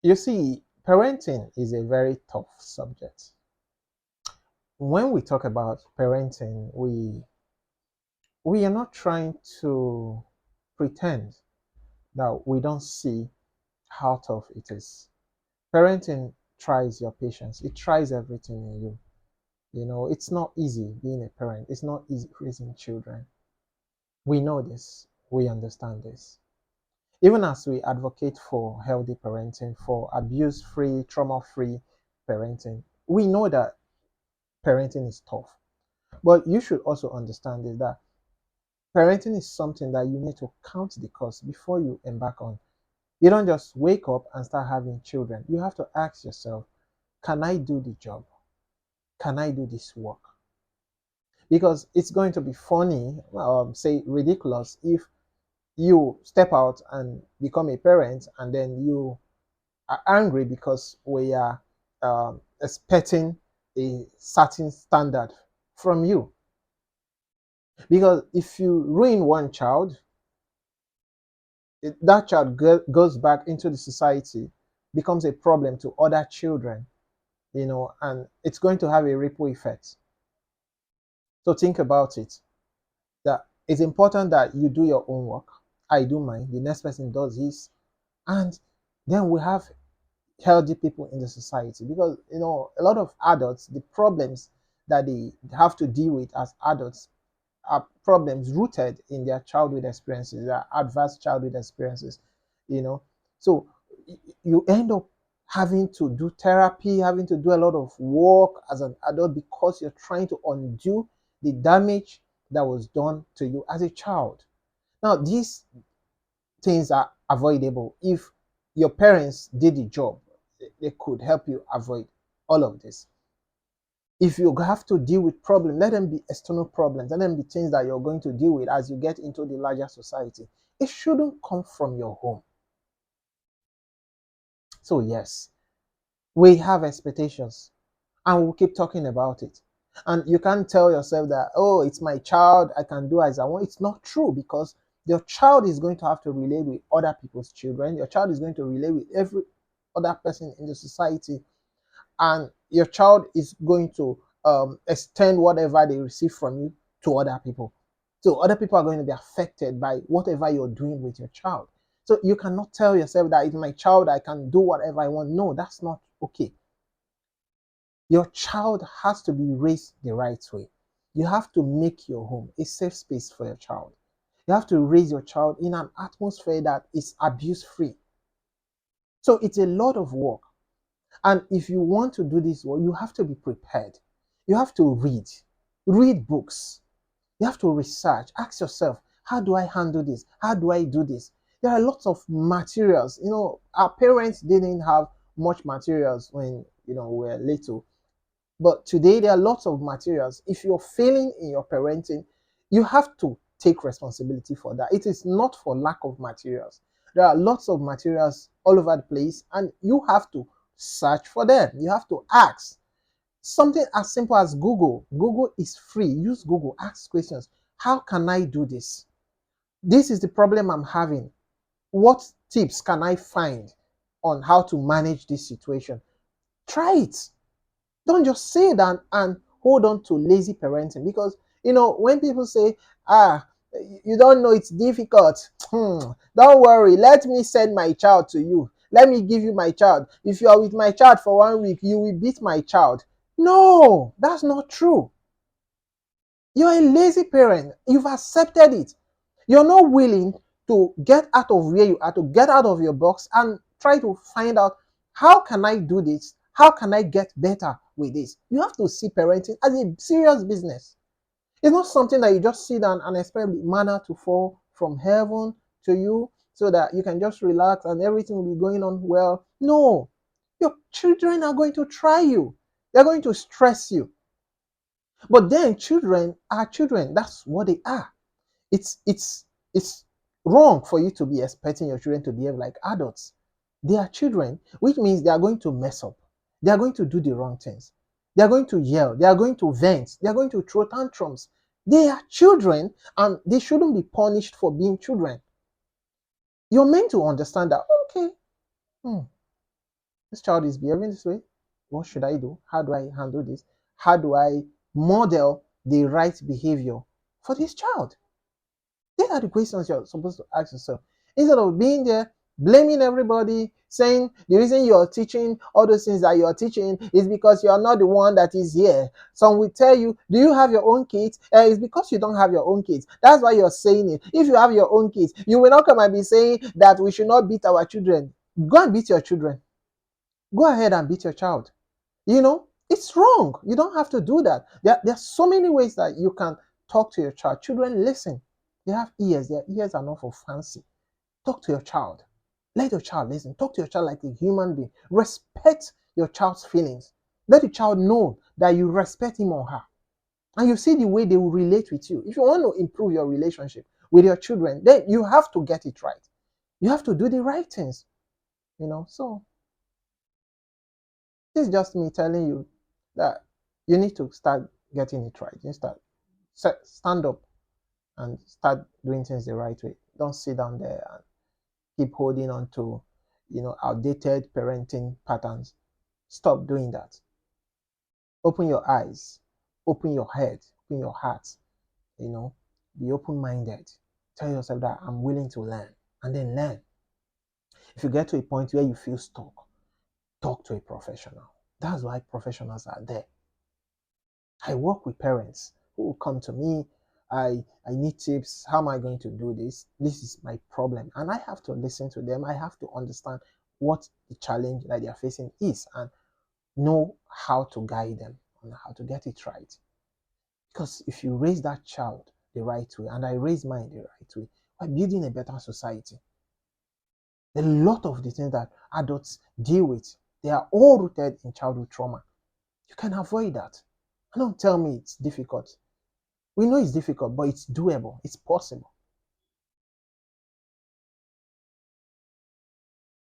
You see, parenting is a very tough subject. When we talk about parenting, we are not trying to pretend that we don't see how tough it is. Parenting tries your patience. It tries everything in you. It's not easy being a parent. It's not easy raising children. We know this. We understand this. Even as we advocate for healthy parenting, for abuse-free, trauma-free parenting, we know that parenting is tough. But you should also understand is that parenting is something that you need to count the cost before you embark on. You don't just wake up and start having children. You have to ask yourself, can I do the job? Can I do this work? Because it's going to be funny, say ridiculous, if you step out and become a parent and then you are angry because we are expecting a certain standard from you. Because if you ruin one child, that child goes back into the society, becomes a problem to other children, and it's going to have a ripple effect. So think about it. That it's important that you do your own work. I do mine. The next person does his, and then we have healthy people in the society. Because a lot of adults, the problems that they have to deal with as adults are problems rooted in their childhood experiences, their adverse childhood experiences, you know. So you end up having to do therapy, having to do a lot of work as an adult because you're trying to undo the damage that was done to you as a child. Now, these things are avoidable if your parents did the job. They could help you avoid all of this. If you have to deal with problems, let them be external problems, let them be things that you're going to deal with as you get into the larger society. It shouldn't come from your home. So, yes, we have expectations and we'll keep talking about it. And you can't tell yourself that, oh, it's my child, I can do as I want. It's not true, because your child is going to have to relate with other people's children. Your child is going to relate with every other person in the society. And your child is going to extend whatever they receive from you to other people. So other people are going to be affected by whatever you're doing with your child. So you cannot tell yourself that it's my child, I can do whatever I want. No, that's not okay. Your child has to be raised the right way. You have to make your home a safe space for your child. You have to raise your child in an atmosphere that is abuse free. So it's a lot of work. And if you want to do this well, you have to be prepared. You have to read books. You have to research. Ask yourself, how do I handle this? How do I do this? There are lots of materials. Our parents didn't have much materials when we were little. But today there are lots of materials. If you're failing in your parenting, you have to take responsibility for that. It is not for lack of materials. There are lots of materials all over the place, and you have to search for them. You have to ask. Something as simple as Google. Google is free. Use Google. Ask questions. How can I do this? This is the problem I'm having. What tips can I find on how to manage this situation? Try it. Don't just say that and hold on to lazy parenting, because when people say, you don't know, it's difficult. Don't worry, let me send my child to you. Let me give you my child. If you are with my child for 1 week, you will beat my child. No, that's not true. You're a lazy parent. You've accepted it. You're not willing to get out of where you are, to get out of your box and try to find out, how can I do this? How can I get better with this? You have to see parenting as a serious business. It's not something that you just sit down and expect manna to fall from heaven to you so that you can just relax and everything will be going on well. No, your children are going to try you. They're going to stress you. But then children are children. That's what they are. It's wrong for you to be expecting your children to behave like adults. They are children, which means they are going to mess up. They are going to do the wrong things. They are going to yell. They are going to vent. They are going to throw tantrums. They are children, and they shouldn't be punished for being children. You're meant to understand that, okay, This child is behaving this way. What should I do? How do I handle this? How do I model the right behavior for this child? These are the questions you're supposed to ask yourself. Instead of being there blaming everybody, saying the reason you're teaching all those things that you're teaching is because you're not the one that is here. Some will tell you, do you have your own kids? It's because you don't have your own kids. That's why you're saying it. If you have your own kids, you will not come and be saying that we should not beat our children. Go and beat your children. Go ahead and beat your child. It's wrong. You don't have to do that. There are so many ways that you can talk to your child. Children listen. They have ears. Their ears are not for fancy. Talk to your child. Let your child listen. Talk to your child like a human being. Respect your child's feelings. Let the child know that you respect him or her. And you see the way they will relate with you. If you want to improve your relationship with your children, then you have to get it right. You have to do the right things. So this is just me telling you that you need to start getting it right. You stand up and start doing things the right way. Don't sit down there and keep holding on to, outdated parenting patterns. Stop doing that. Open your eyes, open your head, open your heart. You know, be open-minded. Tell yourself that I'm willing to learn, and then learn. If you get to a point where you feel stuck, talk to a professional. That's why professionals are there. I work with parents who will come to me. I need tips. How am I going to do this? This is my problem. And I have to listen to them. I have to understand what the challenge that they are facing is and know how to guide them on how to get it right. Because if you raise that child the right way, and I raise mine the right way, we're building a better society. A lot of the things that adults deal with, they are all rooted in childhood trauma. You can avoid that. And don't tell me it's difficult. We know it's difficult, but it's doable. It's possible.